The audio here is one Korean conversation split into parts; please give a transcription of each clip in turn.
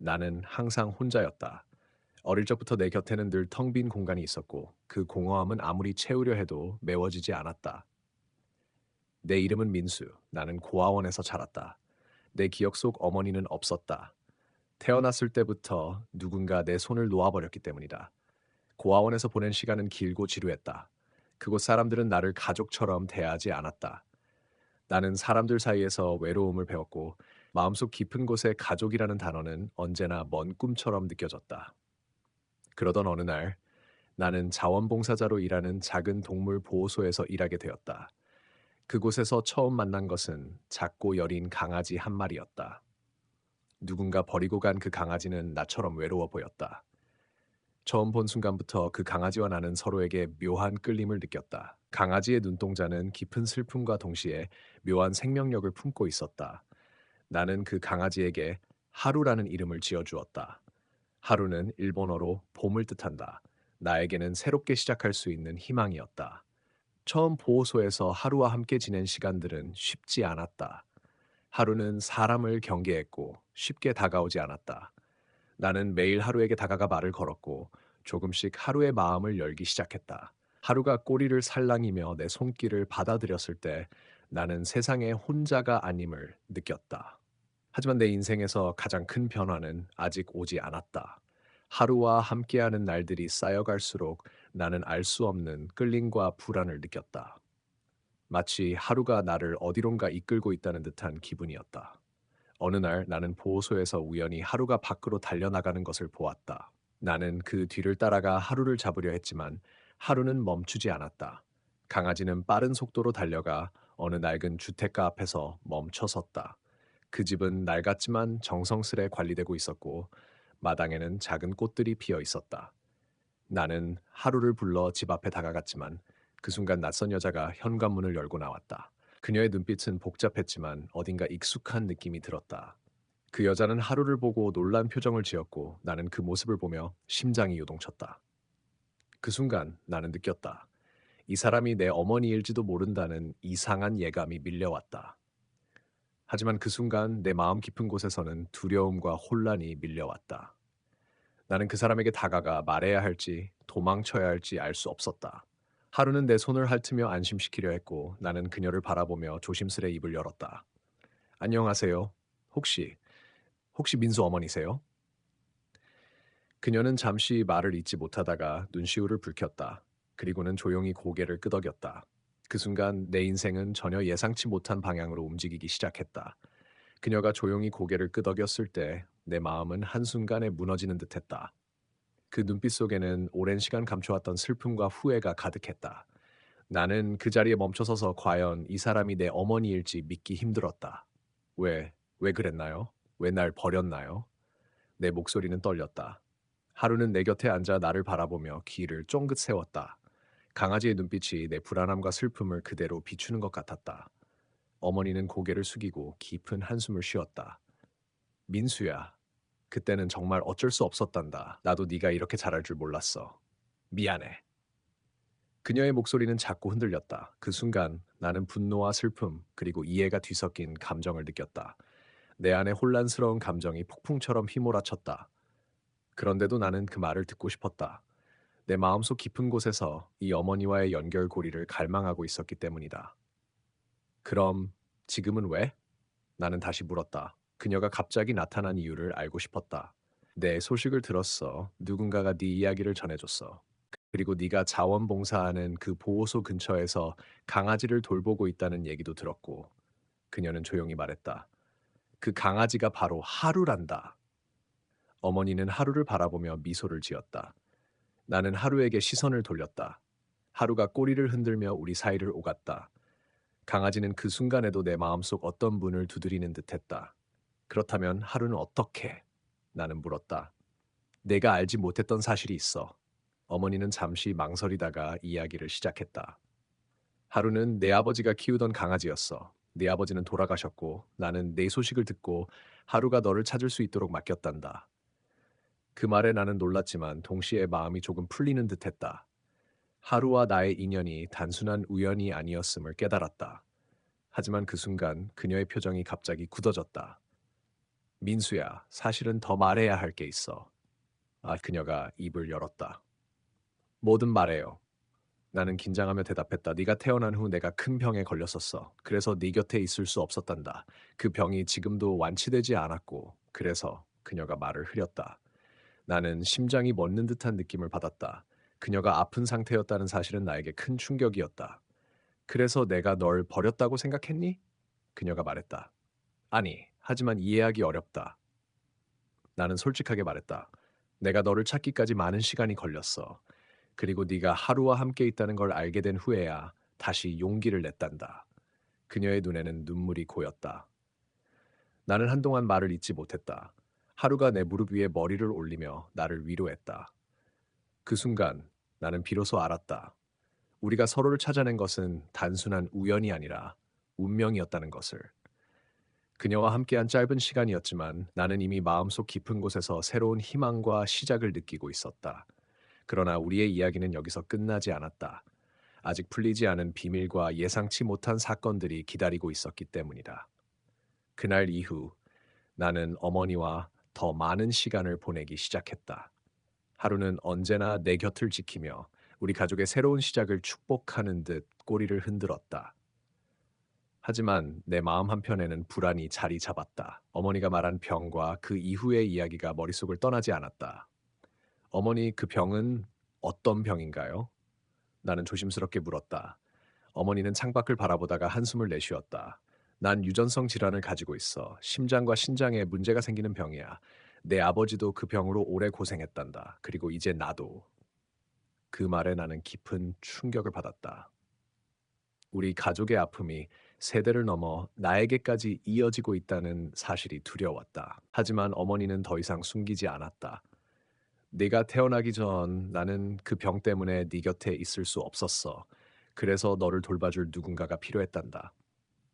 나는 항상 혼자였다. 어릴 적부터 내 곁에는 늘 텅 빈 공간이 있었고 그 공허함은 아무리 채우려 해도 메워지지 않았다. 내 이름은 민수. 나는 고아원에서 자랐다. 내 기억 속 어머니는 없었다. 태어났을 때부터 누군가 내 손을 놓아버렸기 때문이다. 고아원에서 보낸 시간은 길고 지루했다. 그곳 사람들은 나를 가족처럼 대하지 않았다. 나는 사람들 사이에서 외로움을 배웠고 마음속 깊은 곳에 가족이라는 단어는 언제나 먼 꿈처럼 느껴졌다. 그러던 어느 날 나는 자원봉사자로 일하는 작은 동물 보호소에서 일하게 되었다. 그곳에서 처음 만난 것은 작고 여린 강아지 한 마리였다. 누군가 버리고 간 그 강아지는 나처럼 외로워 보였다. 처음 본 순간부터 그 강아지와 나는 서로에게 묘한 끌림을 느꼈다. 강아지의 눈동자는 깊은 슬픔과 동시에 묘한 생명력을 품고 있었다. 나는 그 강아지에게 하루라는 이름을 지어주었다. 하루는 일본어로 봄을 뜻한다. 나에게는 새롭게 시작할 수 있는 희망이었다. 처음 보호소에서 하루와 함께 지낸 시간들은 쉽지 않았다. 하루는 사람을 경계했고 쉽게 다가오지 않았다. 나는 매일 하루에게 다가가 말을 걸었고 조금씩 하루의 마음을 열기 시작했다. 하루가 꼬리를 살랑이며 내 손길을 받아들였을 때 나는 세상에 혼자가 아님을 느꼈다. 하지만 내 인생에서 가장 큰 변화는 아직 오지 않았다. 하루와 함께하는 날들이 쌓여갈수록 나는 알 수 없는 끌림과 불안을 느꼈다. 마치 하루가 나를 어디론가 이끌고 있다는 듯한 기분이었다. 어느 날 나는 보호소에서 우연히 하루가 밖으로 달려나가는 것을 보았다. 나는 그 뒤를 따라가 하루를 잡으려 했지만 하루는 멈추지 않았다. 강아지는 빠른 속도로 달려가 어느 낡은 주택가 앞에서 멈춰 섰다. 그 집은 낡았지만 정성스레 관리되고 있었고 마당에는 작은 꽃들이 피어 있었다. 나는 하루를 불러 집 앞에 다가갔지만 그 순간 낯선 여자가 현관문을 열고 나왔다. 그녀의 눈빛은 복잡했지만 어딘가 익숙한 느낌이 들었다. 그 여자는 하루를 보고 놀란 표정을 지었고 나는 그 모습을 보며 심장이 요동쳤다. 그 순간 나는 느꼈다. 이 사람이 내 어머니일지도 모른다는 이상한 예감이 밀려왔다. 하지만 그 순간 내 마음 깊은 곳에서는 두려움과 혼란이 밀려왔다. 나는 그 사람에게 다가가 말해야 할지 도망쳐야 할지 알 수 없었다. 하루는 내 손을 핥으며 안심시키려 했고 나는 그녀를 바라보며 조심스레 입을 열었다. 안녕하세요. 혹시, 혹시 민수 어머니세요? 그녀는 잠시 말을 잇지 못하다가 눈시울을 붉혔다. 그리고는 조용히 고개를 끄덕였다. 그 순간 내 인생은 전혀 예상치 못한 방향으로 움직이기 시작했다. 그녀가 조용히 고개를 끄덕였을 때 내 마음은 한순간에 무너지는 듯했다. 그 눈빛 속에는 오랜 시간 감춰왔던 슬픔과 후회가 가득했다. 나는 그 자리에 멈춰서서 과연 이 사람이 내 어머니일지 믿기 힘들었다. 왜 그랬나요? 왜 날 버렸나요? 내 목소리는 떨렸다. 하루는 내 곁에 앉아 나를 바라보며 귀를 쫑긋 세웠다. 강아지의 눈빛이 내 불안함과 슬픔을 그대로 비추는 것 같았다. 어머니는 고개를 숙이고 깊은 한숨을 쉬었다. 민수야, 그때는 정말 어쩔 수 없었단다. 나도 네가 이렇게 잘할 줄 몰랐어. 미안해. 그녀의 목소리는 작고 흔들렸다. 그 순간 나는 분노와 슬픔, 그리고 이해가 뒤섞인 감정을 느꼈다. 내 안에 혼란스러운 감정이 폭풍처럼 휘몰아쳤다. 그런데도 나는 그 말을 듣고 싶었다. 내 마음속 깊은 곳에서 이 어머니와의 연결고리를 갈망하고 있었기 때문이다. 그럼 지금은 왜? 나는 다시 물었다. 그녀가 갑자기 나타난 이유를 알고 싶었다. 내 소식을 들었어. 누군가가 네 이야기를 전해줬어. 그리고 네가 자원봉사하는 그 보호소 근처에서 강아지를 돌보고 있다는 얘기도 들었고. 그녀는 조용히 말했다. 그 강아지가 바로 하루란다. 어머니는 하루를 바라보며 미소를 지었다. 나는 하루에게 시선을 돌렸다. 하루가 꼬리를 흔들며 우리 사이를 오갔다. 강아지는 그 순간에도 내 마음속 어떤 문을 두드리는 듯했다. 그렇다면 하루는 어떻게? 나는 물었다. 내가 알지 못했던 사실이 있어. 어머니는 잠시 망설이다가 이야기를 시작했다. 하루는 내 아버지가 키우던 강아지였어. 네 아버지는 돌아가셨고 나는 내 소식을 듣고 하루가 너를 찾을 수 있도록 맡겼단다. 그 말에 나는 놀랐지만 동시에 마음이 조금 풀리는 듯했다. 하루와 나의 인연이 단순한 우연이 아니었음을 깨달았다. 하지만 그 순간 그녀의 표정이 갑자기 굳어졌다. 민수야, 사실은 더 말해야 할 게 있어. 그녀가 입을 열었다. 뭐든 말해요. 나는 긴장하며 대답했다. 네가 태어난 후 내가 큰 병에 걸렸었어. 그래서 네 곁에 있을 수 없었단다. 그 병이 지금도 완치되지 않았고, 그래서 그녀가 말을 흐렸다. 나는 심장이 멎는 듯한 느낌을 받았다. 그녀가 아픈 상태였다는 사실은 나에게 큰 충격이었다. 그래서 내가 널 버렸다고 생각했니? 그녀가 말했다. 아니, 하지만 이해하기 어렵다. 나는 솔직하게 말했다. 내가 너를 찾기까지 많은 시간이 걸렸어. 그리고 네가 하루와 함께 있다는 걸 알게 된 후에야 다시 용기를 냈단다. 그녀의 눈에는 눈물이 고였다. 나는 한동안 말을 잇지 못했다. 하루가 내 무릎 위에 머리를 올리며 나를 위로했다. 그 순간 나는 비로소 알았다. 우리가 서로를 찾아낸 것은 단순한 우연이 아니라 운명이었다는 것을. 그녀와 함께한 짧은 시간이었지만 나는 이미 마음속 깊은 곳에서 새로운 희망과 시작을 느끼고 있었다. 그러나 우리의 이야기는 여기서 끝나지 않았다. 아직 풀리지 않은 비밀과 예상치 못한 사건들이 기다리고 있었기 때문이다. 그날 이후 나는 어머니와 더 많은 시간을 보내기 시작했다. 하루는 언제나 내 곁을 지키며 우리 가족의 새로운 시작을 축복하는 듯 꼬리를 흔들었다. 하지만 내 마음 한편에는 불안이 자리 잡았다. 어머니가 말한 병과 그 이후의 이야기가 머릿속을 떠나지 않았다. 어머니, 그 병은 어떤 병인가요? 나는 조심스럽게 물었다. 어머니는 창밖을 바라보다가 한숨을 내쉬었다. 난 유전성 질환을 가지고 있어. 심장과 신장에 문제가 생기는 병이야. 내 아버지도 그 병으로 오래 고생했단다. 그리고 이제 나도. 그 말에 나는 깊은 충격을 받았다. 우리 가족의 아픔이 세대를 넘어 나에게까지 이어지고 있다는 사실이 두려웠다. 하지만 어머니는 더 이상 숨기지 않았다. 네가 태어나기 전 나는 그 병 때문에 네 곁에 있을 수 없었어. 그래서 너를 돌봐줄 누군가가 필요했단다.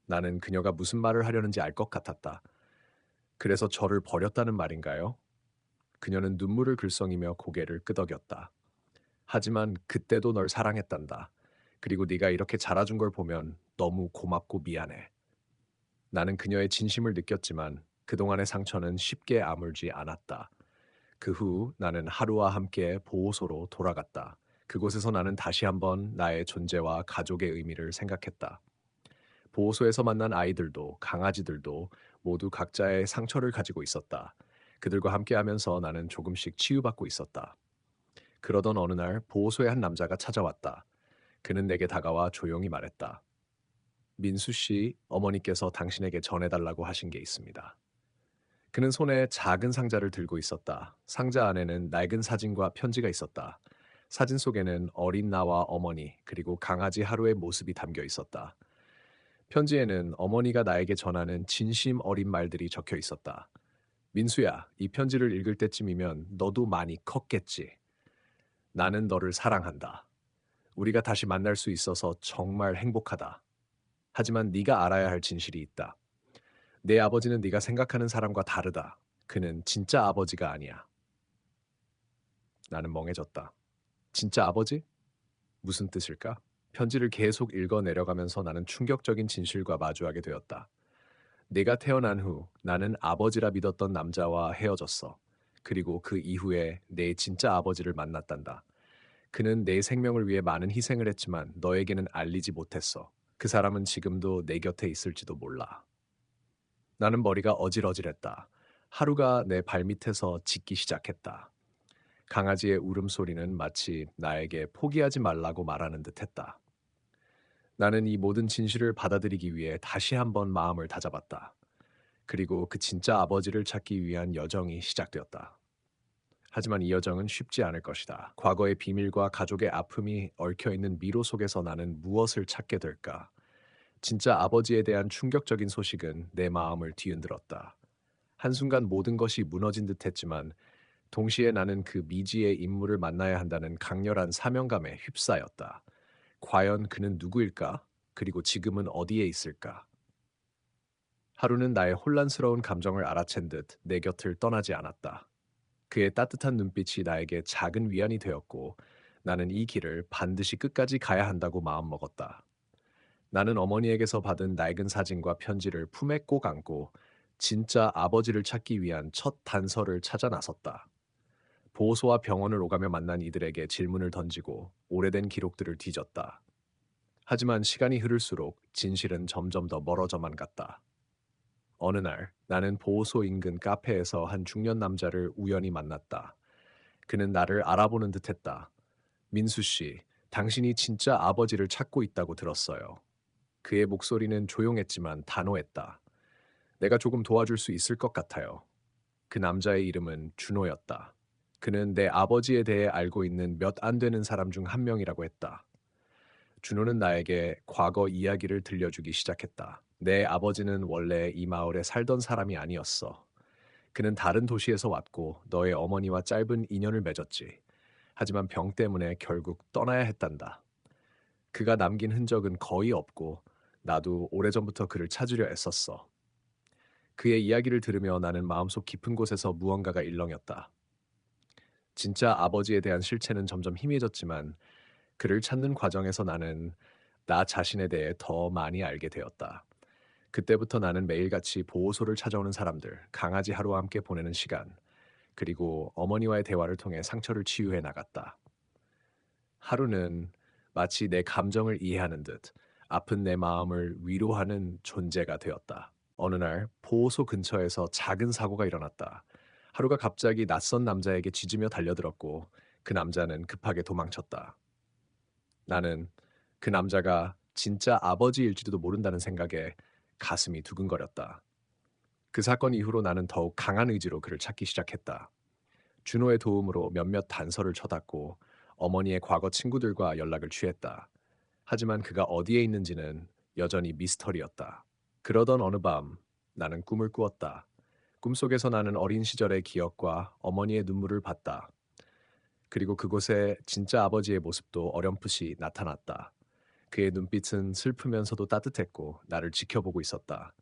나는 그녀가 무슨 말을 하려는지 알 것 같았다. 그래서 저를 버렸다는 말인가요? 그녀는 눈물을 글썽이며 고개를 끄덕였다. 하지만 그때도 널 사랑했단다. 그리고 네가 이렇게 자라준 걸 보면 너무 고맙고 미안해. 나는 그녀의 진심을 느꼈지만 그동안의 상처는 쉽게 아물지 않았다. 그 후 나는 하루와 함께 보호소로 돌아갔다. 그곳에서 나는 다시 한번 나의 존재와 가족의 의미를 생각했다. 보호소에서 만난 아이들도 강아지들도 모두 각자의 상처를 가지고 있었다. 그들과 함께하면서 나는 조금씩 치유받고 있었다. 그러던 어느 날 보호소의 한 남자가 찾아왔다. 그는 내게 다가와 조용히 말했다. 민수 씨, 어머니께서 당신에게 전해달라고 하신 게 있습니다. 그는 손에 작은 상자를 들고 있었다. 상자 안에는 낡은 사진과 편지가 있었다. 사진 속에는 어린 나와 어머니, 그리고 강아지 하루의 모습이 담겨 있었다. 편지에는 어머니가 나에게 전하는 진심 어린 말들이 적혀 있었다. 민수야, 이 편지를 읽을 때쯤이면 너도 많이 컸겠지. 나는 너를 사랑한다. 우리가 다시 만날 수 있어서 정말 행복하다. 하지만 네가 알아야 할 진실이 있다. 내 아버지는 네가 생각하는 사람과 다르다. 그는 진짜 아버지가 아니야. 나는 멍해졌다. 진짜 아버지? 무슨 뜻일까? 편지를 계속 읽어 내려가면서 나는 충격적인 진실과 마주하게 되었다. 내가 태어난 후 나는 아버지라 믿었던 남자와 헤어졌어. 그리고 그 이후에 내 진짜 아버지를 만났단다. 그는 내 생명을 위해 많은 희생을 했지만 너에게는 알리지 못했어. 그 사람은 지금도 내 곁에 있을지도 몰라. 나는 머리가 어질어질했다. 하루가 내 발밑에서 짖기 시작했다. 강아지의 울음소리는 마치 나에게 포기하지 말라고 말하는 듯했다. 나는 이 모든 진실을 받아들이기 위해 다시 한번 마음을 다잡았다. 그리고 그 진짜 아버지를 찾기 위한 여정이 시작되었다. 하지만 이 여정은 쉽지 않을 것이다. 과거의 비밀과 가족의 아픔이 얽혀 있는 미로 속에서 나는 무엇을 찾게 될까? 진짜 아버지에 대한 충격적인 소식은 내 마음을 뒤흔들었다. 한순간 모든 것이 무너진 듯 했지만 동시에 나는 그 미지의 인물을 만나야 한다는 강렬한 사명감에 휩싸였다. 과연 그는 누구일까? 그리고 지금은 어디에 있을까? 하루는 나의 혼란스러운 감정을 알아챈 듯 내 곁을 떠나지 않았다. 그의 따뜻한 눈빛이 나에게 작은 위안이 되었고 나는 이 길을 반드시 끝까지 가야 한다고 마음먹었다. 나는 어머니에게서 받은 낡은 사진과 편지를 품에 꼭 안고 진짜 아버지를 찾기 위한 첫 단서를 찾아 나섰다. 보호소와 병원을 오가며 만난 이들에게 질문을 던지고 오래된 기록들을 뒤졌다. 하지만 시간이 흐를수록 진실은 점점 더 멀어져만 갔다. 어느 날 나는 보호소 인근 카페에서 한 중년 남자를 우연히 만났다. 그는 나를 알아보는 듯했다. 민수 씨, 당신이 진짜 아버지를 찾고 있다고 들었어요. 그의 목소리는 조용했지만 단호했다. 내가 조금 도와줄 수 있을 것 같아요. 그 남자의 이름은 준호였다. 그는 내 아버지에 대해 알고 있는 몇 안 되는 사람 중 한 명이라고 했다. 준호는 나에게 과거 이야기를 들려주기 시작했다. 내 아버지는 원래 이 마을에 살던 사람이 아니었어. 그는 다른 도시에서 왔고 너의 어머니와 짧은 인연을 맺었지. 하지만 병 때문에 결국 떠나야 했단다. 그가 남긴 흔적은 거의 없고 나도 오래전부터 그를 찾으려 애썼어. 그의 이야기를 들으며 나는 마음속 깊은 곳에서 무언가가 일렁였다. 진짜 아버지에 대한 실체는 점점 희미해졌지만 그를 찾는 과정에서 나는 나 자신에 대해 더 많이 알게 되었다. 그때부터 나는 매일같이 보호소를 찾아오는 사람들, 강아지 하루와 함께 보내는 시간, 그리고 어머니와의 대화를 통해 상처를 치유해 나갔다. 하루는 마치 내 감정을 이해하는 듯 아픈 내 마음을 위로하는 존재가 되었다. 어느 날 보호소 근처에서 작은 사고가 일어났다. 하루가 갑자기 낯선 남자에게 짖으며 달려들었고 그 남자는 급하게 도망쳤다. 나는 그 남자가 진짜 아버지일지도 모른다는 생각에 가슴이 두근거렸다. 그 사건 이후로 나는 더욱 강한 의지로 그를 찾기 시작했다. 준호의 도움으로 몇몇 단서를 쳐das고 어머니의 과거 친구들과 연락을 취했다. 하지만 그가 어디에 있는지는 여전히 미스터리였다. 그러던 어느 밤 나는 꿈을 꾸었다. 꿈속에서 나는 어린 시절의 기억과 어머니의 눈물을 봤다. 그리고 그곳에 진짜 아버지의 모습도 어렴풋이 나타났다. 그의 눈빛은 슬프면서도 따뜻했고 나를 지켜보고 있었다.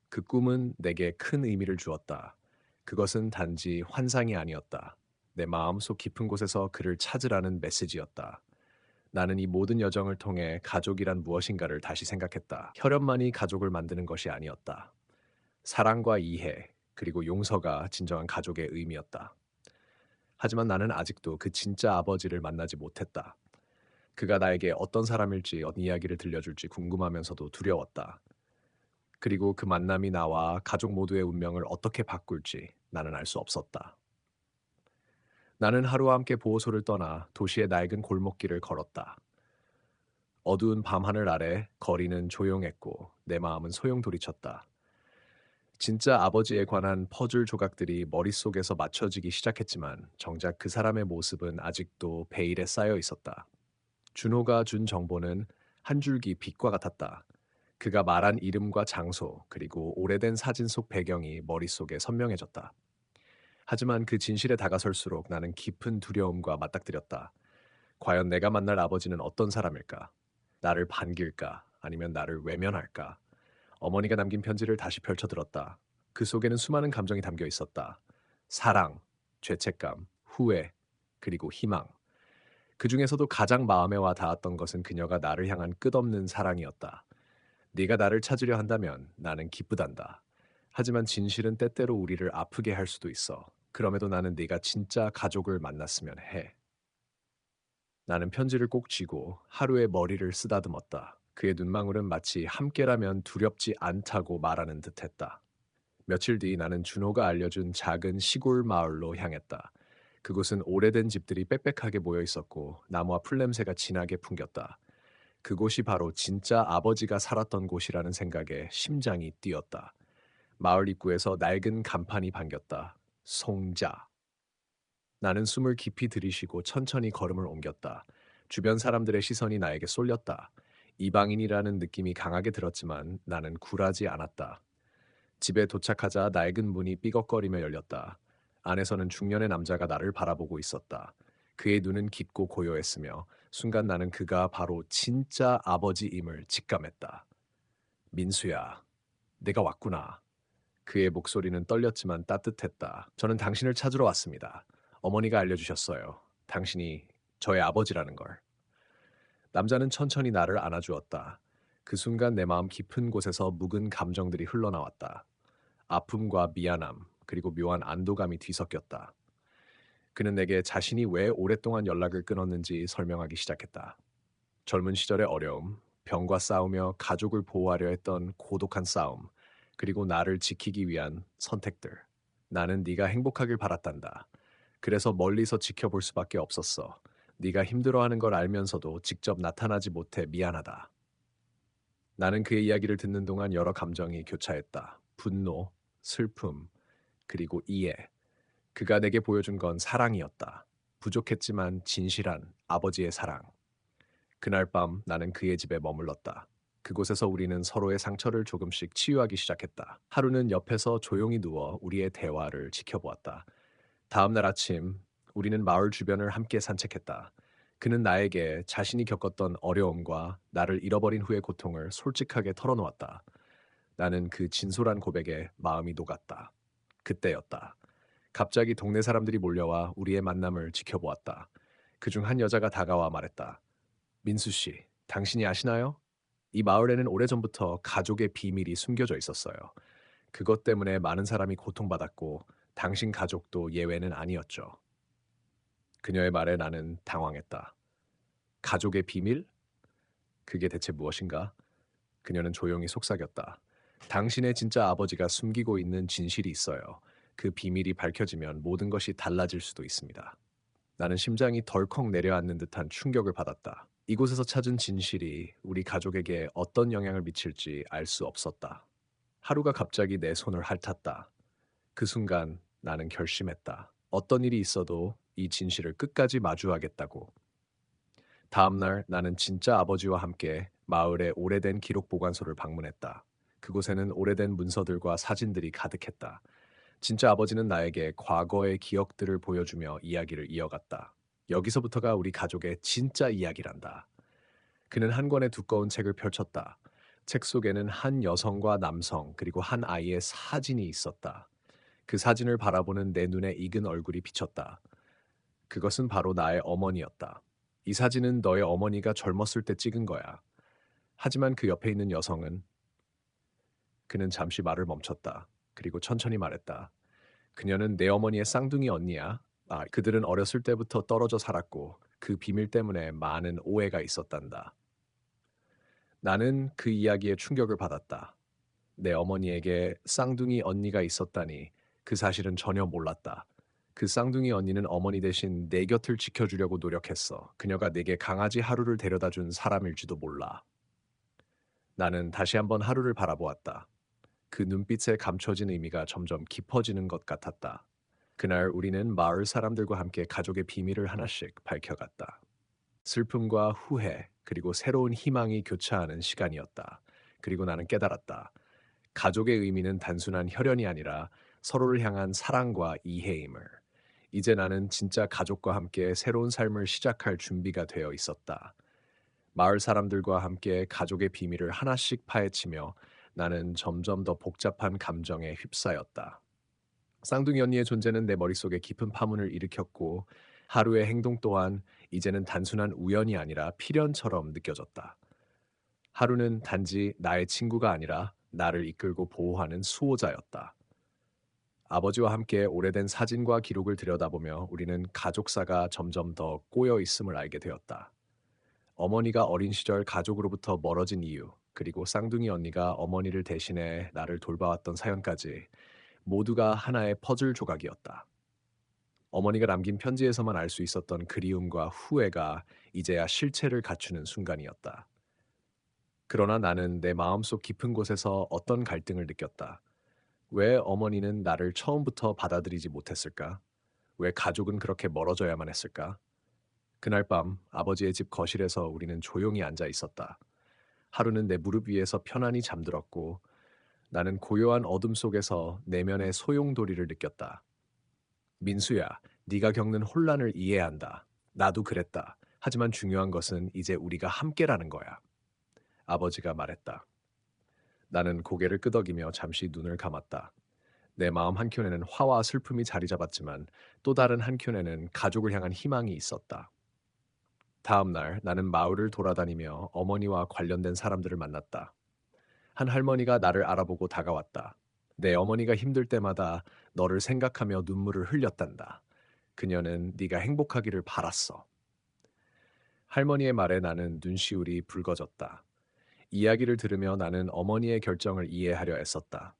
그 꿈은 내게 큰 의미를 주었다. 그것은 단지 환상이 아니었다. 내 마음속 깊은 곳에서 그를 찾으라는 메시지였다. 나는 이 모든 여정을 통해 가족이란 무엇인가를 다시 생각했다. 혈연만이 가족을 만드는 것이 아니었다. 사랑과 이해, 그리고 용서가 진정한 가족의 의미였다. 하지만 나는 아직도 그 진짜 아버지를 만나지 못했다. 그가 나에게 어떤 사람일지, 어떤 이야기를 들려줄지 궁금하면서도 두려웠다. 그리고 그 만남이 나와 가족 모두의 운명을 어떻게 바꿀지 나는 알 수 없었다. 나는 하루와 함께 보호소를 떠나 도시의 낡은 골목길을 걸었다. 어두운 밤하늘 아래 거리는 조용했고 내 마음은 소용돌이쳤다. 진짜 아버지에 관한 퍼즐 조각들이 머릿속에서 맞춰지기 시작했지만 정작 그 사람의 모습은 아직도 베일에 쌓여 있었다. 준호가 준 정보는 한 줄기 빛과 같았다. 그가 말한 이름과 장소, 그리고 오래된 사진 속 배경이 머릿속에 선명해졌다. 하지만 그 진실에 다가설수록 나는 깊은 두려움과 맞닥뜨렸다. 과연 내가 만날 아버지는 어떤 사람일까? 나를 반길까? 아니면 나를 외면할까? 어머니가 남긴 편지를 다시 펼쳐들었다. 그 속에는 수많은 감정이 담겨 있었다. 사랑, 죄책감, 후회, 그리고 희망. 그 중에서도 가장 마음에 와 닿았던 것은 그녀가 나를 향한 끝없는 사랑이었다. 네가 나를 찾으려 한다면 나는 기쁘단다. 하지만 진실은 때때로 우리를 아프게 할 수도 있어. 그럼에도 나는 네가 진짜 가족을 만났으면 해. 나는 편지를 꼭 쥐고 하루의 머리를 쓰다듬었다. 그의 눈망울은 마치 함께라면 두렵지 않다고 말하는 듯했다. 며칠 뒤 나는 준호가 알려준 작은 시골 마을로 향했다. 그곳은 오래된 집들이 빽빽하게 모여 있었고 나무와 풀냄새가 진하게 풍겼다. 그곳이 바로 진짜 아버지가 살았던 곳이라는 생각에 심장이 뛰었다. 마을 입구에서 낡은 간판이 반겼다. 송자. 나는 숨을 깊이 들이쉬고 천천히 걸음을 옮겼다. 주변 사람들의 시선이 나에게 쏠렸다. 이방인이라는 느낌이 강하게 들었지만 나는 굴하지 않았다. 집에 도착하자 낡은 문이 삐걱거리며 열렸다. 안에서는 중년의 남자가 나를 바라보고 있었다. 그의 눈은 깊고 고요했으며 순간 나는 그가 바로 진짜 아버지임을 직감했다. 민수야, 내가 왔구나. 그의 목소리는 떨렸지만 따뜻했다. 저는 당신을 찾으러 왔습니다. 어머니가 알려주셨어요. 당신이 저의 아버지라는 걸. 남자는 천천히 나를 안아주었다. 그 순간 내 마음 깊은 곳에서 묵은 감정들이 흘러나왔다. 아픔과 미안함, 그리고 묘한 안도감이 뒤섞였다. 그는 내게 자신이 왜 오랫동안 연락을 끊었는지 설명하기 시작했다. 젊은 시절의 어려움, 병과 싸우며 가족을 보호하려 했던 고독한 싸움, 그리고 나를 지키기 위한 선택들. 나는 네가 행복하길 바랐단다. 그래서 멀리서 지켜볼 수밖에 없었어. 네가 힘들어하는 걸 알면서도 직접 나타나지 못해 미안하다. 나는 그의 이야기를 듣는 동안 여러 감정이 교차했다. 분노, 슬픔, 그리고 이해. 그가 내게 보여준 건 사랑이었다. 부족했지만 진실한 아버지의 사랑. 그날 밤 나는 그의 집에 머물렀다. 그곳에서 우리는 서로의 상처를 조금씩 치유하기 시작했다. 하루는 옆에서 조용히 누워 우리의 대화를 지켜보았다. 다음 날 아침 우리는 마을 주변을 함께 산책했다. 그는 나에게 자신이 겪었던 어려움과 나를 잃어버린 후의 고통을 솔직하게 털어놓았다. 나는 그 진솔한 고백에 마음이 녹았다. 그때였다. 갑자기 동네 사람들이 몰려와 우리의 만남을 지켜보았다. 그중 한 여자가 다가와 말했다. 민수 씨, 당신이 아시나요? 이 마을에는 오래전부터 가족의 비밀이 숨겨져 있었어요. 그것 때문에 많은 사람이 고통받았고 당신 가족도 예외는 아니었죠. 그녀의 말에 나는 당황했다. 가족의 비밀? 그게 대체 무엇인가? 그녀는 조용히 속삭였다. 당신의 진짜 아버지가 숨기고 있는 진실이 있어요. 그 비밀이 밝혀지면 모든 것이 달라질 수도 있습니다. 나는 심장이 덜컥 내려앉는 듯한 충격을 받았다. 이곳에서 찾은 진실이 우리 가족에게 어떤 영향을 미칠지 알 수 없었다. 하루가 갑자기 내 손을 핥았다. 그 순간 나는 결심했다. 어떤 일이 있어도 이 진실을 끝까지 마주하겠다고. 다음 날 나는 진짜 아버지와 함께 마을의 오래된 기록 보관소를 방문했다. 그곳에는 오래된 문서들과 사진들이 가득했다. 진짜 아버지는 나에게 과거의 기억들을 보여주며 이야기를 이어갔다. 여기서부터가 우리 가족의 진짜 이야기란다. 그는 한 권의 두꺼운 책을 펼쳤다. 책 속에는 한 여성과 남성 그리고 한 아이의 사진이 있었다. 그 사진을 바라보는 내 눈에 익은 얼굴이 비쳤다. 그것은 바로 나의 어머니였다. 이 사진은 너의 어머니가 젊었을 때 찍은 거야. 하지만 그 옆에 있는 여성은 그는 잠시 말을 멈췄다. 그리고 천천히 말했다. 그녀는 내 어머니의 쌍둥이 언니야. 그들은 어렸을 때부터 떨어져 살았고 그 비밀 때문에 많은 오해가 있었단다. 나는 그 이야기에 충격을 받았다. 내 어머니에게 쌍둥이 언니가 있었다니 그 사실은 전혀 몰랐다. 그 쌍둥이 언니는 어머니 대신 내 곁을 지켜주려고 노력했어. 그녀가 내게 강아지 하루를 데려다 준 사람일지도 몰라. 나는 다시 한번 하루를 바라보았다. 그 눈빛에 감춰진 의미가 점점 깊어지는 것 같았다. 그날 우리는 마을 사람들과 함께 가족의 비밀을 하나씩 밝혀갔다. 슬픔과 후회, 그리고 새로운 희망이 교차하는 시간이었다. 그리고 나는 깨달았다. 가족의 의미는 단순한 혈연이 아니라 서로를 향한 사랑과 이해임을. 이제 나는 진짜 가족과 함께 새로운 삶을 시작할 준비가 되어 있었다. 마을 사람들과 함께 가족의 비밀을 하나씩 파헤치며 나는 점점 더 복잡한 감정에 휩싸였다. 쌍둥이 언니의 존재는 내 머릿속에 깊은 파문을 일으켰고 하루의 행동 또한 이제는 단순한 우연이 아니라 필연처럼 느껴졌다. 하루는 단지 나의 친구가 아니라 나를 이끌고 보호하는 수호자였다. 아버지와 함께 오래된 사진과 기록을 들여다보며 우리는 가족사가 점점 더 꼬여 있음을 알게 되었다. 어머니가 어린 시절 가족으로부터 멀어진 이유, 그리고 쌍둥이 언니가 어머니를 대신해 나를 돌봐왔던 사연까지 모두가 하나의 퍼즐 조각이었다. 어머니가 남긴 편지에서만 알 수 있었던 그리움과 후회가 이제야 실체를 갖추는 순간이었다. 그러나 나는 내 마음속 깊은 곳에서 어떤 갈등을 느꼈다. 왜 어머니는 나를 처음부터 받아들이지 못했을까? 왜 가족은 그렇게 멀어져야만 했을까? 그날 밤 아버지의 집 거실에서 우리는 조용히 앉아 있었다. 하루는 내 무릎 위에서 편안히 잠들었고 나는 고요한 어둠 속에서 내면의 소용돌이를 느꼈다. 민수야, 네가 겪는 혼란을 이해한다. 나도 그랬다. 하지만 중요한 것은 이제 우리가 함께라는 거야. 아버지가 말했다. 나는 고개를 끄덕이며 잠시 눈을 감았다. 내 마음 한켠에는 화와 슬픔이 자리 잡았지만 또 다른 한켠에는 가족을 향한 희망이 있었다. 다음 날 나는 마을을 돌아다니며 어머니와 관련된 사람들을 만났다. 한 할머니가 나를 알아보고 다가왔다. 내 어머니가 힘들 때마다 너를 생각하며 눈물을 흘렸단다. 그녀는 네가 행복하기를 바랐어. 할머니의 말에 나는 눈시울이 붉어졌다. 이야기를 들으며 나는 어머니의 결정을 이해하려 애썼다.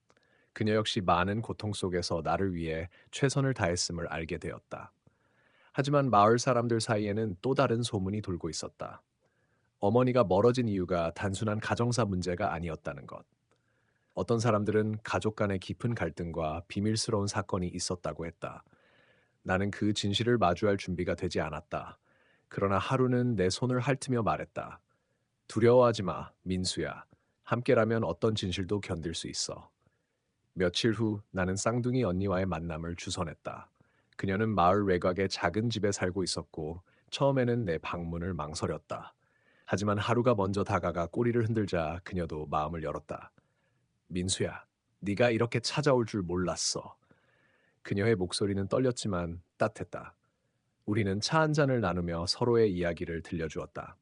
그녀 역시 많은 고통 속에서 나를 위해 최선을 다했음을 알게 되었다. 하지만 마을 사람들 사이에는 또 다른 소문이 돌고 있었다. 어머니가 멀어진 이유가 단순한 가정사 문제가 아니었다는 것. 어떤 사람들은 가족 간의 깊은 갈등과 비밀스러운 사건이 있었다고 했다. 나는 그 진실을 마주할 준비가 되지 않았다. 그러나 하루는 내 손을 핥으며 말했다. 두려워하지 마, 민수야. 함께라면 어떤 진실도 견딜 수 있어. 며칠 후 나는 쌍둥이 언니와의 만남을 주선했다. 그녀는 마을 외곽의 작은 집에 살고 있었고 처음에는 내 방문을 망설였다. 하지만 하루가 먼저 다가가 꼬리를 흔들자 그녀도 마음을 열었다. 민수야, 네가 이렇게 찾아올 줄 몰랐어. 그녀의 목소리는 떨렸지만 따뜻했다. 우리는 차 한 잔을 나누며 서로의 이야기를 들려주었다.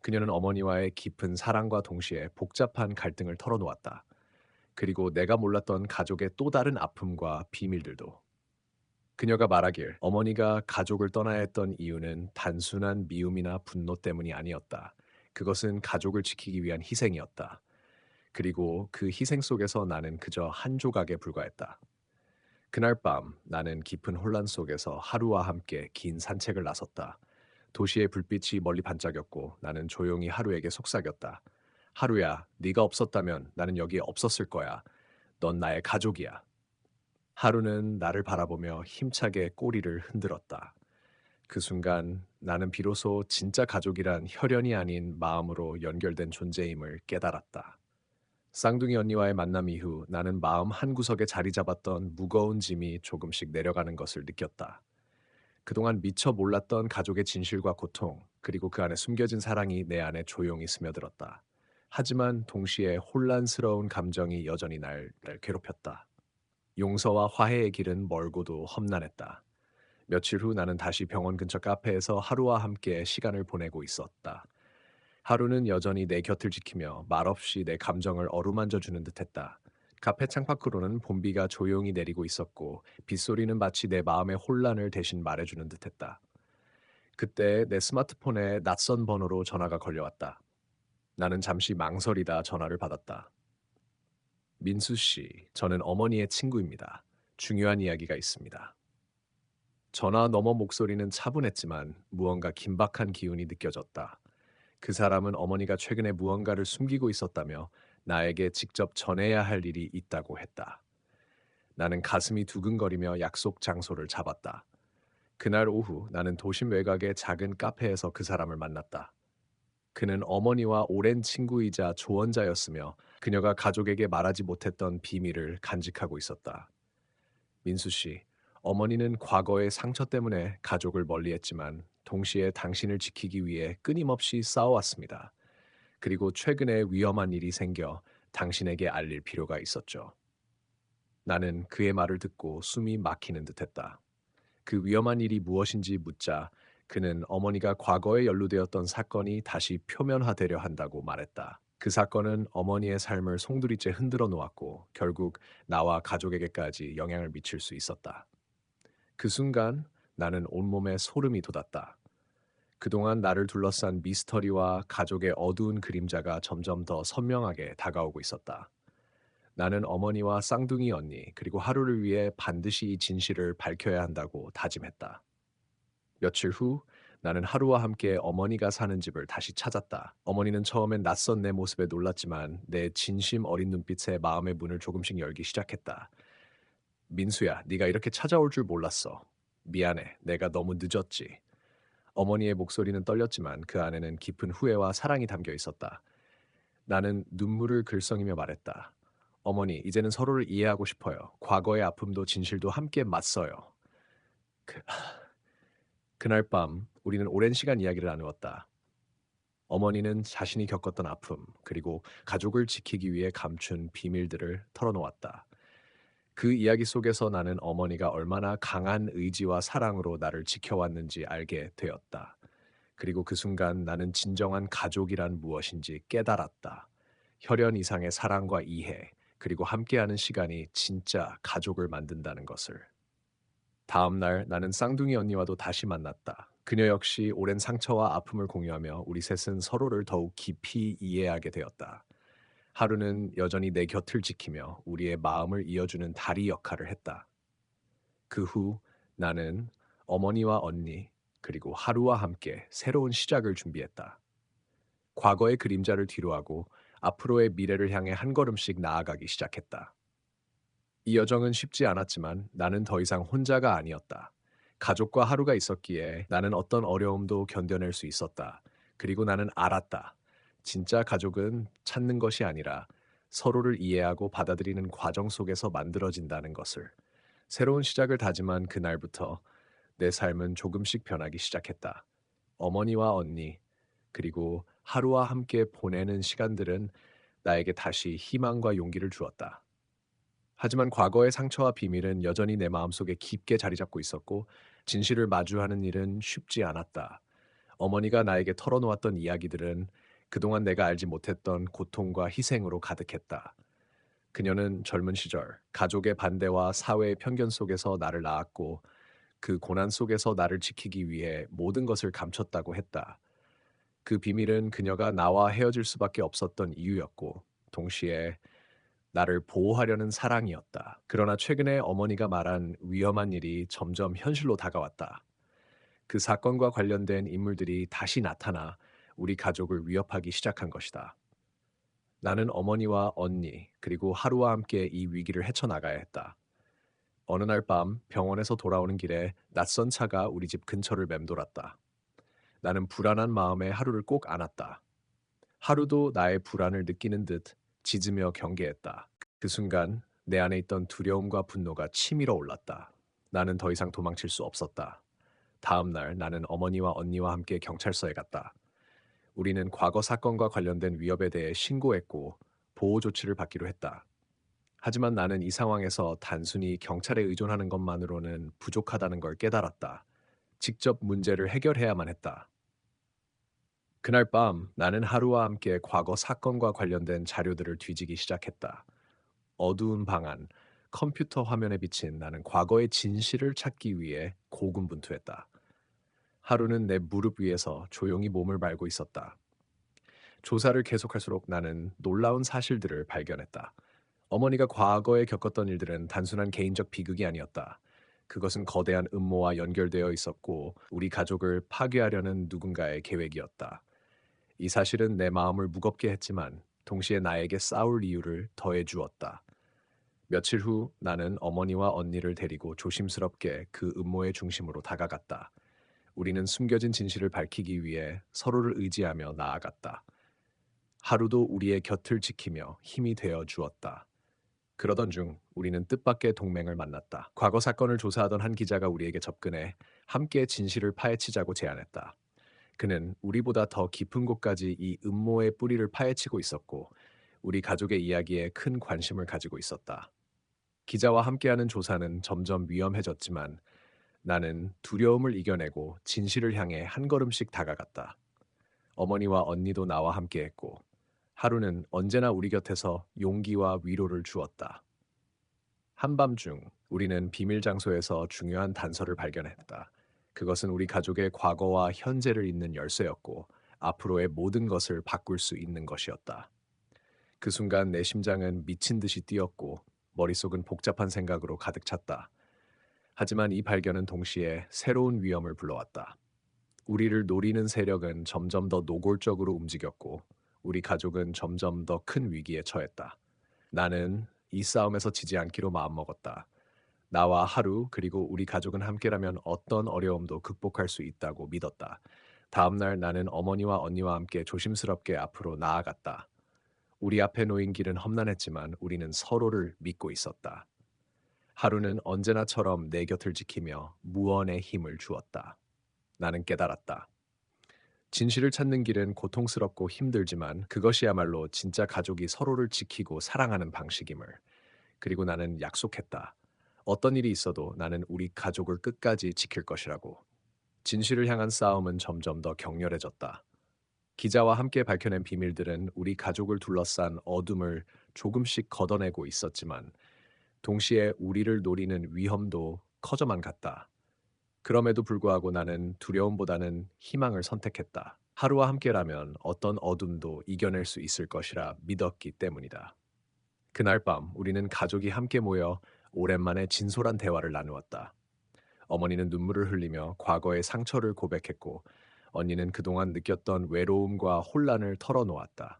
그녀는 어머니와의 깊은 사랑과 동시에 복잡한 갈등을 털어놓았다. 그리고 내가 몰랐던 가족의 또 다른 아픔과 비밀들도. 그녀가 말하길 어머니가 가족을 떠나야 했던 이유는 단순한 미움이나 분노 때문이 아니었다. 그것은 가족을 지키기 위한 희생이었다. 그리고 그 희생 속에서 나는 그저 한 조각에 불과했다. 그날 밤 나는 깊은 혼란 속에서 하루와 함께 긴 산책을 나섰다. 도시의 불빛이 멀리 반짝였고 나는 조용히 하루에게 속삭였다. 하루야, 네가 없었다면 나는 여기에 없었을 거야. 넌 나의 가족이야. 하루는 나를 바라보며 힘차게 꼬리를 흔들었다. 그 순간 나는 비로소 진짜 가족이란 혈연이 아닌 마음으로 연결된 존재임을 깨달았다. 쌍둥이 언니와의 만남 이후 나는 마음 한구석에 자리 잡았던 무거운 짐이 조금씩 내려가는 것을 느꼈다. 그동안 미처 몰랐던 가족의 진실과 고통, 그리고 그 안에 숨겨진 사랑이 내 안에 조용히 스며들었다. 하지만 동시에 혼란스러운 감정이 여전히 날 괴롭혔다. 용서와 화해의 길은 멀고도 험난했다. 며칠 후 나는 다시 병원 근처 카페에서 하루와 함께 시간을 보내고 있었다. 하루는 여전히 내 곁을 지키며 말없이 내 감정을 어루만져 주는 듯했다. 카페 창밖으로는 봄비가 조용히 내리고 있었고 빗소리는 마치 내 마음의 혼란을 대신 말해주는 듯했다. 그때 내 스마트폰에 낯선 번호로 전화가 걸려왔다. 나는 잠시 망설이다 전화를 받았다. 민수 씨, 저는 어머니의 친구입니다. 중요한 이야기가 있습니다. 전화 너머 목소리는 차분했지만 무언가 긴박한 기운이 느껴졌다. 그 사람은 어머니가 최근에 무언가를 숨기고 있었다며 나에게 직접 전해야 할 일이 있다고 했다. 나는 가슴이 두근거리며 약속 장소를 잡았다. 그날 오후 나는 도심 외곽의 작은 카페에서 그 사람을 만났다. 그는 어머니와 오랜 친구이자 조언자였으며 그녀가 가족에게 말하지 못했던 비밀을 간직하고 있었다. 민수 씨, 어머니는 과거의 상처 때문에 가족을 멀리했지만 동시에 당신을 지키기 위해 끊임없이 싸워왔습니다. 그리고 최근에 위험한 일이 생겨 당신에게 알릴 필요가 있었죠. 나는 그의 말을 듣고 숨이 막히는 듯했다. 그 위험한 일이 무엇인지 묻자 그는 어머니가 과거에 연루되었던 사건이 다시 표면화되려 한다고 말했다. 그 사건은 어머니의 삶을 송두리째 흔들어 놓았고 결국 나와 가족에게까지 영향을 미칠 수 있었다. 그 순간 나는 온몸에 소름이 돋았다. 그동안 나를 둘러싼 미스터리와 가족의 어두운 그림자가 점점 더 선명하게 다가오고 있었다. 나는 어머니와 쌍둥이 언니, 그리고 하루를 위해 반드시 이 진실을 밝혀야 한다고 다짐했다. 며칠 후 나는 하루와 함께 어머니가 사는 집을 다시 찾았다. 어머니는 처음엔 낯선 내 모습에 놀랐지만 내 진심 어린 눈빛에 마음의 문을 조금씩 열기 시작했다. 민수야, 네가 이렇게 찾아올 줄 몰랐어. 미안해, 내가 너무 늦었지. 어머니의 목소리는 떨렸지만 그 안에는 깊은 후회와 사랑이 담겨 있었다. 나는 눈물을 글썽이며 말했다. 어머니, 이제는 서로를 이해하고 싶어요. 과거의 아픔도 진실도 함께 맞서요. 그, 그날 밤 우리는 오랜 시간 이야기를 나누었다. 어머니는 자신이 겪었던 아픔, 그리고 가족을 지키기 위해 감춘 비밀들을 털어놓았다. 그 이야기 속에서 나는 어머니가 얼마나 강한 의지와 사랑으로 나를 지켜왔는지 알게 되었다. 그리고 그 순간 나는 진정한 가족이란 무엇인지 깨달았다. 혈연 이상의 사랑과 이해, 그리고 함께하는 시간이 진짜 가족을 만든다는 것을. 다음 날 나는 쌍둥이 언니와도 다시 만났다. 그녀 역시 오랜 상처와 아픔을 공유하며 우리 셋은 서로를 더욱 깊이 이해하게 되었다. 하루는 여전히 내 곁을 지키며 우리의 마음을 이어주는 다리 역할을 했다. 그 후 나는 어머니와 언니, 그리고 하루와 함께 새로운 시작을 준비했다. 과거의 그림자를 뒤로하고 앞으로의 미래를 향해 한 걸음씩 나아가기 시작했다. 이 여정은 쉽지 않았지만 나는 더 이상 혼자가 아니었다. 가족과 하루가 있었기에 나는 어떤 어려움도 견뎌낼 수 있었다. 그리고 나는 알았다. 진짜 가족은 찾는 것이 아니라 서로를 이해하고 받아들이는 과정 속에서 만들어진다는 것을. 새로운 시작을 다짐한 그날부터 내 삶은 조금씩 변하기 시작했다. 어머니와 언니, 그리고 하루와 함께 보내는 시간들은 나에게 다시 희망과 용기를 주었다. 하지만 과거의 상처와 비밀은 여전히 내 마음속에 깊게 자리 잡고 있었고, 진실을 마주하는 일은 쉽지 않았다. 어머니가 나에게 털어놓았던 이야기들은 그동안 내가 알지 못했던 고통과 희생으로 가득했다. 그녀는 젊은 시절 가족의 반대와 사회의 편견 속에서 나를 낳았고, 그 고난 속에서 나를 지키기 위해 모든 것을 감췄다고 했다. 그 비밀은 그녀가 나와 헤어질 수밖에 없었던 이유였고, 동시에 나를 보호하려는 사랑이었다. 그러나 최근에 어머니가 말한 위험한 일이 점점 현실로 다가왔다. 그 사건과 관련된 인물들이 다시 나타나 우리 가족을 위협하기 시작한 것이다. 나는 어머니와 언니, 그리고 하루와 함께 이 위기를 헤쳐나가야 했다. 어느 날 밤 병원에서 돌아오는 길에 낯선 차가 우리 집 근처를 맴돌았다. 나는 불안한 마음에 하루를 꼭 안았다. 하루도 나의 불안을 느끼는 듯 짖으며 경계했다. 그 순간 내 안에 있던 두려움과 분노가 치밀어 올랐다. 나는 더 이상 도망칠 수 없었다. 다음 날 나는 어머니와 언니와 함께 경찰서에 갔다. 우리는 과거 사건과 관련된 위협에 대해 신고했고 보호 조치를 받기로 했다. 하지만 나는 이 상황에서 단순히 경찰에 의존하는 것만으로는 부족하다는 걸 깨달았다. 직접 문제를 해결해야만 했다. 그날 밤 나는 하루와 함께 과거 사건과 관련된 자료들을 뒤지기 시작했다. 어두운 방 안, 컴퓨터 화면에 비친 나는 과거의 진실을 찾기 위해 고군분투했다. 하루는 내 무릎 위에서 조용히 몸을 말고 있었다. 조사를 계속할수록 나는 놀라운 사실들을 발견했다. 어머니가 과거에 겪었던 일들은 단순한 개인적 비극이 아니었다. 그것은 거대한 음모와 연결되어 있었고 우리 가족을 파괴하려는 누군가의 계획이었다. 이 사실은 내 마음을 무겁게 했지만 동시에 나에게 싸울 이유를 더해 주었다. 며칠 후 나는 어머니와 언니를 데리고 조심스럽게 그 음모의 중심으로 다가갔다. 우리는 숨겨진 진실을 밝히기 위해 서로를 의지하며 나아갔다. 하루도 우리의 곁을 지키며 힘이 되어 주었다. 그러던 중 우리는 뜻밖의 동맹을 만났다. 과거 사건을 조사하던 한 기자가 우리에게 접근해 함께 진실을 파헤치자고 제안했다. 그는 우리보다 더 깊은 곳까지 이 음모의 뿌리를 파헤치고 있었고, 우리 가족의 이야기에 큰 관심을 가지고 있었다. 기자와 함께하는 조사는 점점 위험해졌지만 나는 두려움을 이겨내고 진실을 향해 한 걸음씩 다가갔다. 어머니와 언니도 나와 함께했고, 하루는 언제나 우리 곁에서 용기와 위로를 주었다. 한밤중 우리는 비밀 장소에서 중요한 단서를 발견했다. 그것은 우리 가족의 과거와 현재를 잇는 열쇠였고, 앞으로의 모든 것을 바꿀 수 있는 것이었다. 그 순간 내 심장은 미친 듯이 뛰었고, 머릿속은 복잡한 생각으로 가득 찼다. 하지만 이 발견은 동시에 새로운 위험을 불러왔다. 우리를 노리는 세력은 점점 더 노골적으로 움직였고, 우리 가족은 점점 더 큰 위기에 처했다. 나는 이 싸움에서 지지 않기로 마음먹었다. 나와 하루 그리고 우리 가족은 함께라면 어떤 어려움도 극복할 수 있다고 믿었다. 다음 날 나는 어머니와 언니와 함께 조심스럽게 앞으로 나아갔다. 우리 앞에 놓인 길은 험난했지만 우리는 서로를 믿고 있었다. 하루는 언제나처럼 내 곁을 지키며 무언의 힘을 주었다. 나는 깨달았다. 진실을 찾는 길은 고통스럽고 힘들지만 그것이야말로 진짜 가족이 서로를 지키고 사랑하는 방식임을. 그리고 나는 약속했다. 어떤 일이 있어도 나는 우리 가족을 끝까지 지킬 것이라고. 진실을 향한 싸움은 점점 더 격렬해졌다. 기자와 함께 밝혀낸 비밀들은 우리 가족을 둘러싼 어둠을 조금씩 걷어내고 있었지만 동시에 우리를 노리는 위험도 커져만 갔다. 그럼에도 불구하고 나는 두려움보다는 희망을 선택했다. 하루와 함께라면 어떤 어둠도 이겨낼 수 있을 것이라 믿었기 때문이다. 그날 밤 우리는 가족이 함께 모여 오랜만에 진솔한 대화를 나누었다. 어머니는 눈물을 흘리며 과거의 상처를 고백했고, 언니는 그동안 느꼈던 외로움과 혼란을 털어놓았다.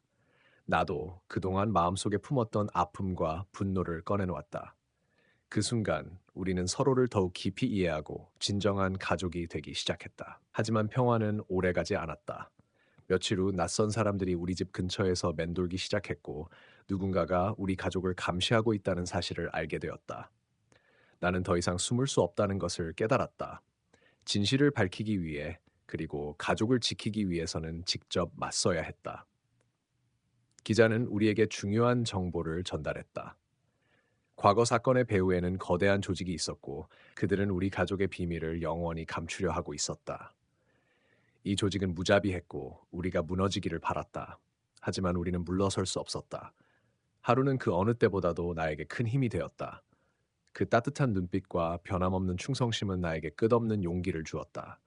나도 그동안 마음속에 품었던 아픔과 분노를 꺼내놓았다. 그 순간 우리는 서로를 더욱 깊이 이해하고 진정한 가족이 되기 시작했다. 하지만 평화는 오래가지 않았다. 며칠 후 낯선 사람들이 우리 집 근처에서 맴돌기 시작했고, 누군가가 우리 가족을 감시하고 있다는 사실을 알게 되었다. 나는 더 이상 숨을 수 없다는 것을 깨달았다. 진실을 밝히기 위해, 그리고 가족을 지키기 위해서는 직접 맞서야 했다. 기자는 우리에게 중요한 정보를 전달했다. 과거 사건의 배후에는 거대한 조직이 있었고, 그들은 우리 가족의 비밀을 영원히 감추려 하고 있었다. 이 조직은 무자비했고 우리가 무너지기를 바랐다. 하지만 우리는 물러설 수 없었다. 하루는 그 어느 때보다도 나에게 큰 힘이 되었다. 그 따뜻한 눈빛과 변함없는 충성심은 나에게 끝없는 용기를 주었다.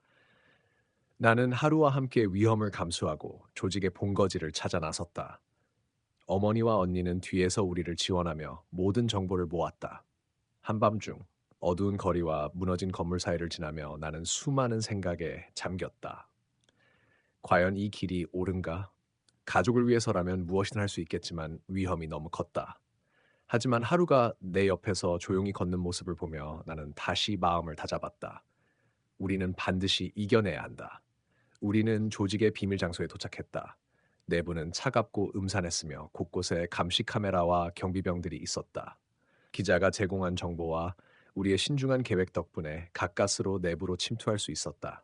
나는 하루와 함께 위험을 감수하고 조직의 본거지를 찾아 나섰다. 어머니와 언니는 뒤에서 우리를 지원하며 모든 정보를 모았다. 한밤중 어두운 거리와 무너진 건물 사이를 지나며 나는 수많은 생각에 잠겼다. 과연 이 길이 옳은가? 가족을 위해서라면 무엇이든 할 수 있겠지만 위험이 너무 컸다. 하지만 하루가 내 옆에서 조용히 걷는 모습을 보며 나는 다시 마음을 다잡았다. 우리는 반드시 이겨내야 한다. 우리는 조직의 비밀 장소에 도착했다. 내부는 차갑고 음산했으며 곳곳에 감시 카메라와 경비병들이 있었다. 기자가 제공한 정보와 우리의 신중한 계획 덕분에 가까스로 내부로 침투할 수 있었다.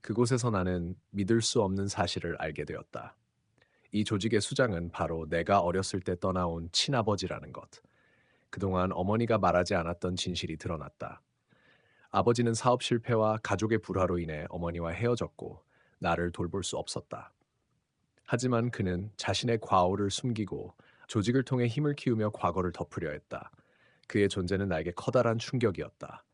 그곳에서 나는 믿을 수 없는 사실을 알게 되었다. 이 조직의 수장은 바로 내가 어렸을 때 떠나온 친아버지라는 것. 그동안 어머니가 말하지 않았던 진실이 드러났다. 아버지는 사업 실패와 가족의 불화로 인해 어머니와 헤어졌고 나를 돌볼 수 없었다. 하지만 그는 자신의 과오를 숨기고 조직을 통해 힘을 키우며 과거를 덮으려 했다. 그의 존재는 나에게 커다란 충격이었다.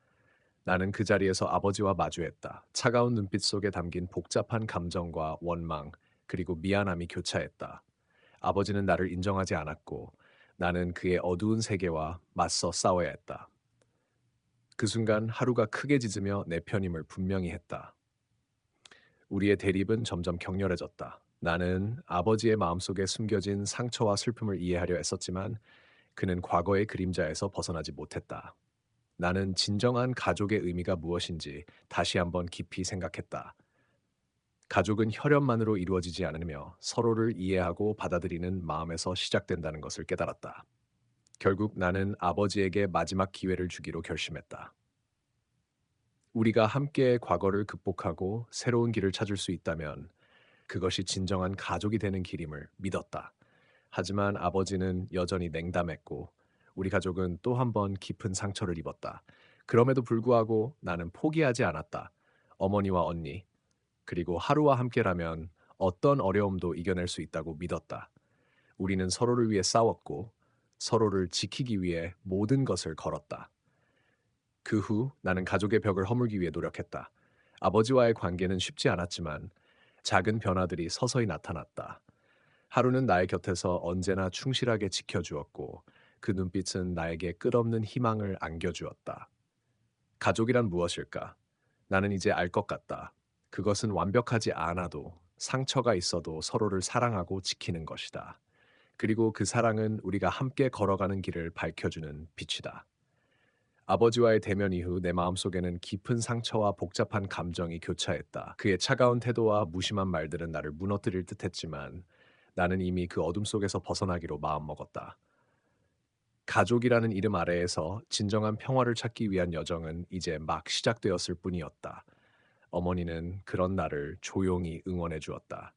나는 그 자리에서 아버지와 마주했다. 차가운 눈빛 속에 담긴 복잡한 감정과 원망, 그리고 미안함이 교차했다. 아버지는 나를 인정하지 않았고 나는 그의 어두운 세계와 맞서 싸워야 했다. 그 순간 하루가 크게 짖으며 내 편임을 분명히 했다. 우리의 대립은 점점 격렬해졌다. 나는 아버지의 마음속에 숨겨진 상처와 슬픔을 이해하려 했었지만 그는 과거의 그림자에서 벗어나지 못했다. 나는 진정한 가족의 의미가 무엇인지 다시 한번 깊이 생각했다. 가족은 혈연만으로 이루어지지 않으며 서로를 이해하고 받아들이는 마음에서 시작된다는 것을 깨달았다. 결국 나는 아버지에게 마지막 기회를 주기로 결심했다. 우리가 함께 과거를 극복하고 새로운 길을 찾을 수 있다면 그것이 진정한 가족이 되는 길임을 믿었다. 하지만 아버지는 여전히 냉담했고 우리 가족은 또 한 번 깊은 상처를 입었다. 그럼에도 불구하고 나는 포기하지 않았다. 어머니와 언니, 그리고 하루와 함께라면 어떤 어려움도 이겨낼 수 있다고 믿었다. 우리는 서로를 위해 싸웠고 서로를 지키기 위해 모든 것을 걸었다. 그 후 나는 가족의 벽을 허물기 위해 노력했다. 아버지와의 관계는 쉽지 않았지만 작은 변화들이 서서히 나타났다. 하루는 나의 곁에서 언제나 충실하게 지켜주었고 그 눈빛은 나에게 끝없는 희망을 안겨주었다. 가족이란 무엇일까? 나는 이제 알 것 같다. 그것은 완벽하지 않아도 상처가 있어도 서로를 사랑하고 지키는 것이다. 그리고 그 사랑은 우리가 함께 걸어가는 길을 밝혀주는 빛이다. 아버지와의 대면 이후 내 마음속에는 깊은 상처와 복잡한 감정이 교차했다. 그의 차가운 태도와 무심한 말들은 나를 무너뜨릴 듯했지만 나는 이미 그 어둠 속에서 벗어나기로 마음먹었다. 가족이라는 이름 아래에서 진정한 평화를 찾기 위한 여정은 이제 막 시작되었을 뿐이었다. 어머니는 그런 나를 조용히 응원해 주었다.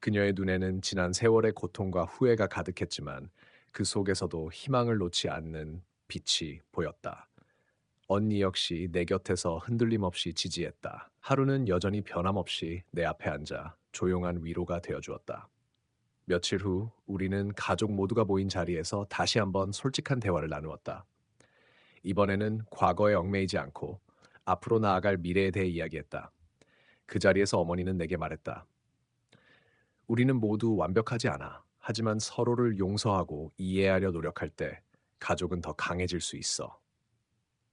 그녀의 눈에는 지난 세월의 고통과 후회가 가득했지만 그 속에서도 희망을 놓지 않는 빛이 보였다. 언니 역시 내 곁에서 흔들림 없이 지지했다. 하루는 여전히 변함없이 내 앞에 앉아 조용한 위로가 되어 주었다. 며칠 후 우리는 가족 모두가 모인 자리에서 다시 한번 솔직한 대화를 나누었다. 이번에는 과거에 얽매이지 않고 앞으로 나아갈 미래에 대해 이야기했다. 그 자리에서 어머니는 내게 말했다. 우리는 모두 완벽하지 않아. 하지만 서로를 용서하고 이해하려 노력할 때 가족은 더 강해질 수 있어.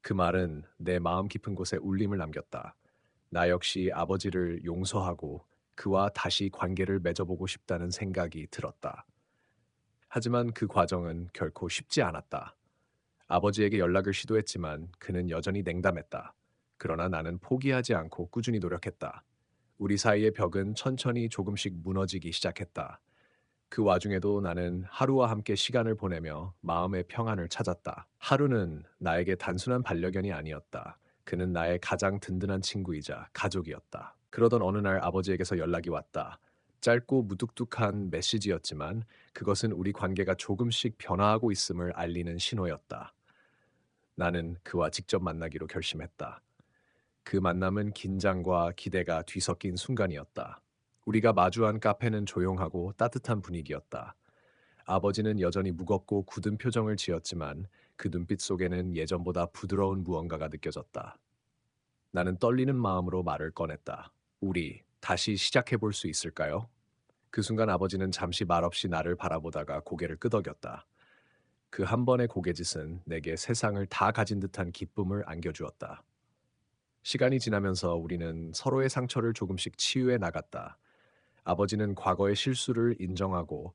그 말은 내 마음 깊은 곳에 울림을 남겼다. 나 역시 아버지를 용서하고 그와 다시 관계를 맺어보고 싶다는 생각이 들었다. 하지만 그 과정은 결코 쉽지 않았다. 아버지에게 연락을 시도했지만 그는 여전히 냉담했다. 그러나 나는 포기하지 않고 꾸준히 노력했다. 우리 사이의 벽은 천천히 조금씩 무너지기 시작했다. 그 와중에도 나는 하루와 함께 시간을 보내며 마음의 평안을 찾았다. 하루는 나에게 단순한 반려견이 아니었다. 그는 나의 가장 든든한 친구이자 가족이었다. 그러던 어느 날 아버지에게서 연락이 왔다. 짧고 무뚝뚝한 메시지였지만 그것은 우리 관계가 조금씩 변화하고 있음을 알리는 신호였다. 나는 그와 직접 만나기로 결심했다. 그 만남은 긴장과 기대가 뒤섞인 순간이었다. 우리가 마주한 카페는 조용하고 따뜻한 분위기였다. 아버지는 여전히 무겁고 굳은 표정을 지었지만 그 눈빛 속에는 예전보다 부드러운 무언가가 느껴졌다. 나는 떨리는 마음으로 말을 꺼냈다. 우리 다시 시작해 볼 수 있을까요? 그 순간 아버지는 잠시 말없이 나를 바라보다가 고개를 끄덕였다. 그 한 번의 고개짓은 내게 세상을 다 가진 듯한 기쁨을 안겨주었다. 시간이 지나면서 우리는 서로의 상처를 조금씩 치유해 나갔다. 아버지는 과거의 실수를 인정하고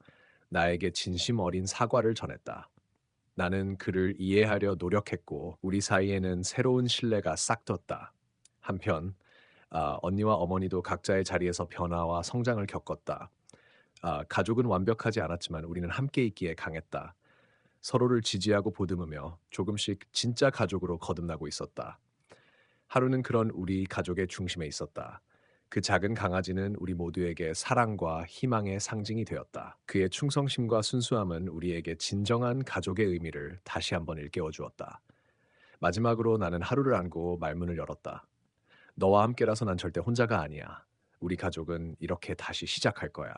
나에게 진심 어린 사과를 전했다. 나는 그를 이해하려 노력했고 우리 사이에는 새로운 신뢰가 싹 텄다. 한편 언니와 어머니도 각자의 자리에서 변화와 성장을 겪었다. 가족은 완벽하지 않았지만 우리는 함께 있기에 강했다. 서로를 지지하고 보듬으며 조금씩 진짜 가족으로 거듭나고 있었다. 하루는 그런 우리 가족의 중심에 있었다. 그 작은 강아지는 우리 모두에게 사랑과 희망의 상징이 되었다. 그의 충성심과 순수함은 우리에게 진정한 가족의 의미를 다시 한번 일깨워 주었다. 마지막으로 나는 하루를 안고 말문을 열었다. 너와 함께라서 난 절대 혼자가 아니야. 우리 가족은 이렇게 다시 시작할 거야.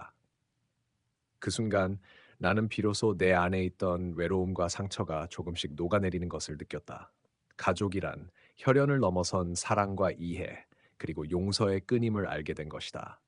그 순간 나는 비로소 내 안에 있던 외로움과 상처가 조금씩 녹아내리는 것을 느꼈다. 가족이란 혈연을 넘어선 사랑과 이해, 그리고 용서의 끊임을 알게 된 것이다.